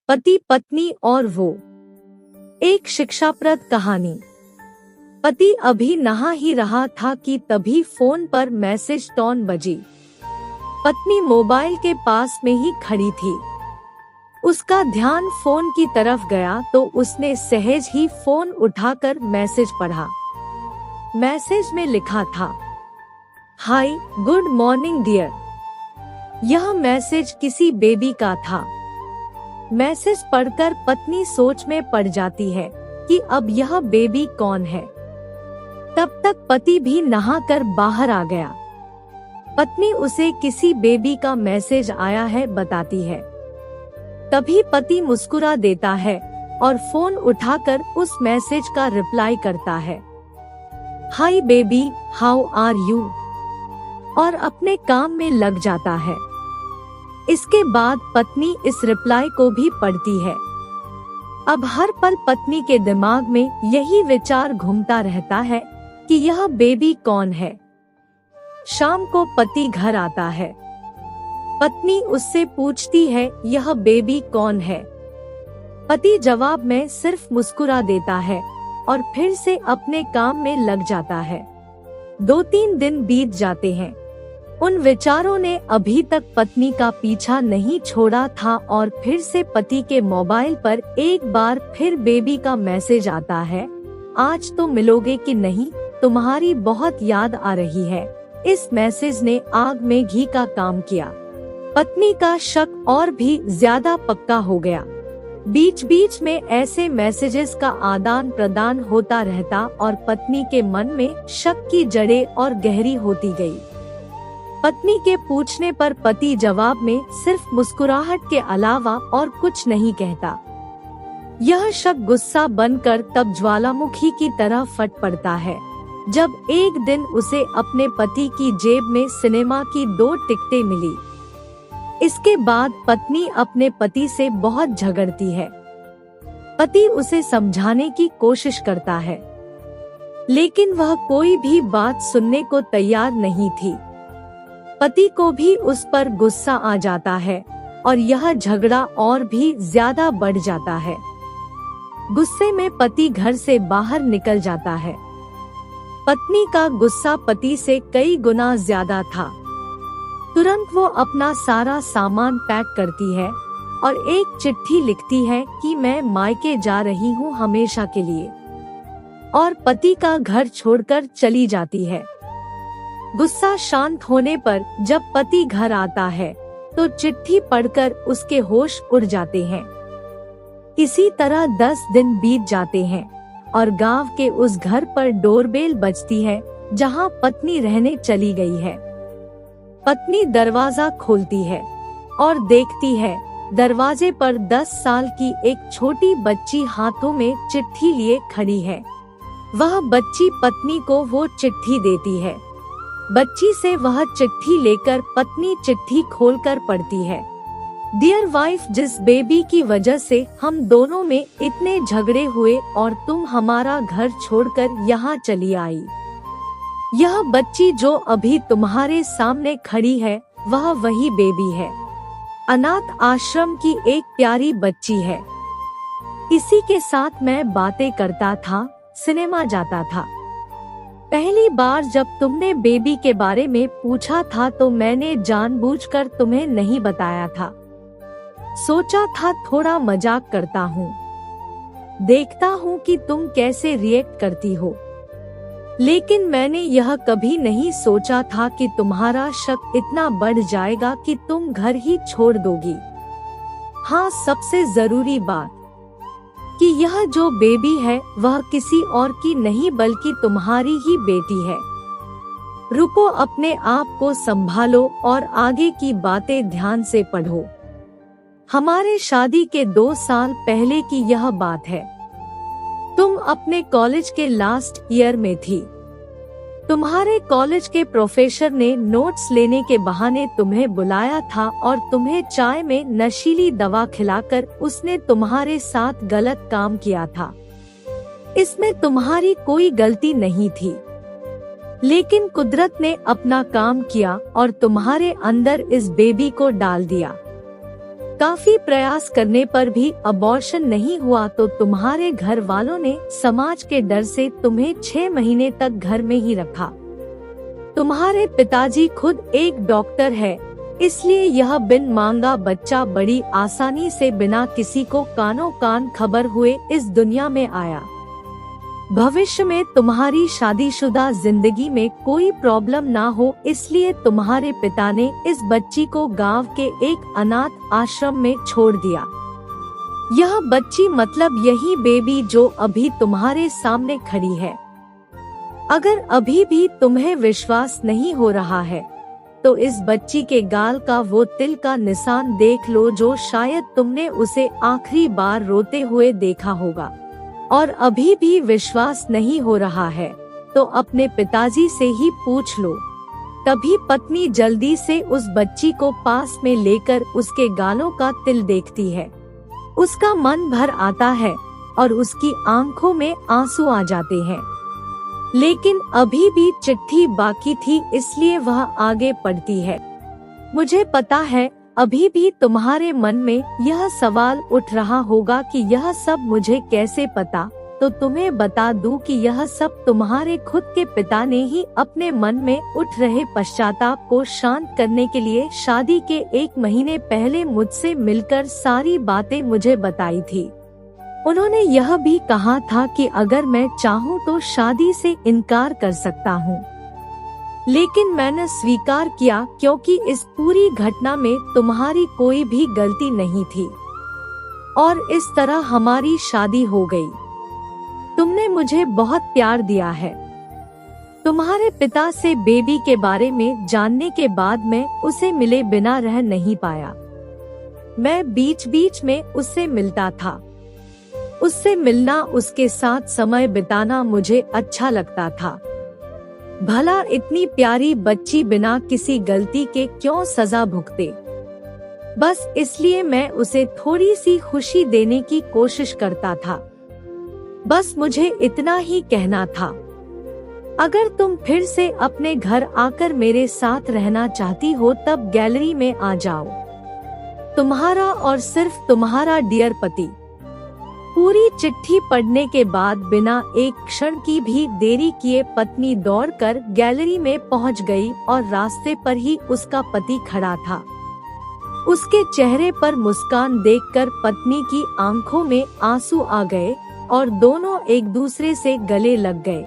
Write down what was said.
पति पत्नी और वो। एक शिक्षाप्रद कहानी। पति अभी नहा ही रहा था कि तभी फोन पर मैसेज टोन बजी। पत्नी मोबाइल के पास में ही खड़ी थी। उसका ध्यान फोन की तरफ गया तो उसने सहज ही फोन उठाकर मैसेज पढ़ा। मैसेज में लिखा था, हाय गुड मॉर्निंग डियर। यह मैसेज किसी बेबी का था। मैसेज पढ़कर पत्नी सोच में पड़ जाती है कि अब यह बेबी कौन है। तब तक पति भी नहाकर बाहर आ गया। पत्नी उसे किसी बेबी का मैसेज आया है बताती है। तभी पति मुस्कुरा देता है और फोन उठाकर उस मैसेज का रिप्लाई करता है, hi baby how are you, और अपने काम में लग जाता है। इसके बाद पत्नी इस रिप्लाई को भी पढ़ती है। अब हर पल पत्नी के दिमाग में यही विचार घूमता रहता है कि यह बेबी कौन है। शाम को पति घर आता है। पत्नी उससे पूछती है, यह बेबी कौन है। पति जवाब में सिर्फ मुस्कुरा देता है और फिर से अपने काम में लग जाता है। 2-3 दिन बीत जाते हैं। उन विचारों ने अभी तक पत्नी का पीछा नहीं छोड़ा था और फिर से पति के मोबाइल पर एक बार फिर बेबी का मैसेज आता है, आज तो मिलोगे कि नहीं, तुम्हारी बहुत याद आ रही है। इस मैसेज ने आग में घी का काम किया। पत्नी का शक और भी ज्यादा पक्का हो गया। बीच बीच में ऐसे मैसेजेस का आदान प्रदान होता रहता और पत्नी के मन में शक की जड़ें और गहरी होती गई। पत्नी के पूछने पर पति जवाब में सिर्फ मुस्कुराहट के अलावा और कुछ नहीं कहता। यह शक गुस्सा बनकर तब ज्वालामुखी की तरह फट पड़ता है जब एक दिन उसे अपने पति की जेब में सिनेमा की 2 टिकटें मिली। इसके बाद पत्नी अपने पति से बहुत झगड़ती है। पति उसे समझाने की कोशिश करता है, लेकिन वह कोई भी बात सुनने को तैयार नहीं थी। पति को भी उस पर गुस्सा आ जाता है और यह झगड़ा और भी ज्यादा बढ़ जाता है। गुस्से में पति घर से बाहर निकल जाता है। पत्नी का गुस्सा पति से कई गुना ज्यादा था। तुरंत वो अपना सारा सामान पैक करती है और एक चिट्ठी लिखती है कि मैं मायके जा रही हूँ हमेशा के लिए, और पति का घर छोड़कर चली जाती है। गुस्सा शांत होने पर जब पति घर आता है तो चिट्ठी पढ़कर उसके होश उड़ जाते हैं। इसी तरह 10 दिन बीत जाते हैं और गांव के उस घर पर डोरबेल बजती है जहां पत्नी रहने चली गई है। पत्नी दरवाजा खोलती है और देखती है दरवाजे पर 10 साल की एक छोटी बच्ची हाथों में चिट्ठी लिए खड़ी है। वह बच्ची पत्नी को वो चिट्ठी देती है। बच्ची से वह चिट्ठी लेकर पत्नी चिट्ठी खोलकर पढ़ती है, डियर वाइफ, जिस बेबी की वजह से हम दोनों में इतने झगड़े हुए और तुम हमारा घर छोड़कर यहाँ चली आई। यह बच्ची जो अभी तुम्हारे सामने खड़ी है वह वही बेबी है। अनाथ आश्रम की एक प्यारी बच्ची है। इसी के साथ मैं बातें करता था, सिनेमा जाता था। पहली बार जब तुमने बेबी के बारे में पूछा था तो मैंने जानबूझकर तुम्हें नहीं बताया था। सोचा था थोड़ा मजाक करता हूँ, देखता हूँ कि तुम कैसे रिएक्ट करती हो। लेकिन मैंने यह कभी नहीं सोचा था कि तुम्हारा शक इतना बढ़ जाएगा कि तुम घर ही छोड़ दोगी। हाँ, सबसे जरूरी बात कि यह जो बेबी है वह किसी और की नहीं बल्कि तुम्हारी ही बेटी है। रुको, अपने आप को संभालो और आगे की बातें ध्यान से पढ़ो। हमारे शादी के 2 साल पहले की यह बात है। तुम अपने कॉलेज के लास्ट ईयर में थी। तुम्हारे कॉलेज के प्रोफेसर ने नोट्स लेने के बहाने तुम्हें बुलाया था और तुम्हें चाय में नशीली दवा खिलाकर उसने तुम्हारे साथ गलत काम किया था। इसमें तुम्हारी कोई गलती नहीं थी, लेकिन कुदरत ने अपना काम किया और तुम्हारे अंदर इस बेबी को डाल दिया। काफी प्रयास करने पर भी अबॉर्शन नहीं हुआ तो तुम्हारे घर वालों ने समाज के डर से तुम्हें 6 महीने तक घर में ही रखा। तुम्हारे पिताजी खुद एक डॉक्टर है, इसलिए यह बिन मांगा बच्चा बड़ी आसानी से बिना किसी को कानों कान खबर हुए इस दुनिया में आया। भविष्य में तुम्हारी शादीशुदा जिंदगी में कोई प्रॉब्लम ना हो, इसलिए तुम्हारे पिता ने इस बच्ची को गांव के एक अनाथ आश्रम में छोड़ दिया। यह बच्ची मतलब यही बेबी जो अभी तुम्हारे सामने खड़ी है। अगर अभी भी तुम्हें विश्वास नहीं हो रहा है तो इस बच्ची के गाल का वो तिल का निशान देख लो जो शायद तुमने उसे आखिरी बार रोते हुए देखा होगा। और अभी भी विश्वास नहीं हो रहा है तो अपने पिताजी से ही पूछ लो। तभी पत्नी जल्दी से उस बच्ची को पास में लेकर उसके गालों का तिल देखती है। उसका मन भर आता है और उसकी आंखों में आंसू आ जाते हैं। लेकिन अभी भी चिट्ठी बाकी थी, इसलिए वह आगे पढ़ती है। मुझे पता है अभी भी तुम्हारे मन में यह सवाल उठ रहा होगा कि यह सब मुझे कैसे पता, तो तुम्हें बता दूं कि यह सब तुम्हारे खुद के पिता ने ही अपने मन में उठ रहे पश्चाताप को शांत करने के लिए शादी के 1 महीने पहले मुझसे मिलकर सारी बातें मुझे बताई थी। उन्होंने यह भी कहा था कि अगर मैं चाहूँ तो शादी से इनकार कर सकता हूँ, लेकिन मैंने स्वीकार किया क्योंकि इस पूरी घटना में तुम्हारी कोई भी गलती नहीं थी और इस तरह हमारी शादी हो गई। तुमने मुझे बहुत प्यार दिया है। तुम्हारे पिता से बेबी के बारे में जानने के बाद मैं उसे मिले बिना रह नहीं पाया। मैं बीच बीच में उससे मिलता था। उससे मिलना, उसके साथ समय बिताना मुझे अच्छा लगता था। भला इतनी प्यारी बच्ची बिना किसी गलती के क्यों सजा भुगते। बस इसलिए मैं उसे थोड़ी सी खुशी देने की कोशिश करता था। बस मुझे इतना ही कहना था। अगर तुम फिर से अपने घर आकर मेरे साथ रहना चाहती हो तब गैलरी में आ जाओ। तुम्हारा और सिर्फ तुम्हारा डियर पति। पूरी चिट्ठी पढ़ने के बाद बिना एक क्षण की भी देरी किए पत्नी दौड़कर गैलरी में पहुंच गई और रास्ते पर ही उसका पति खड़ा था। उसके चेहरे पर मुस्कान देखकर पत्नी की आंखों में आंसू आ गए और दोनों एक दूसरे से गले लग गए।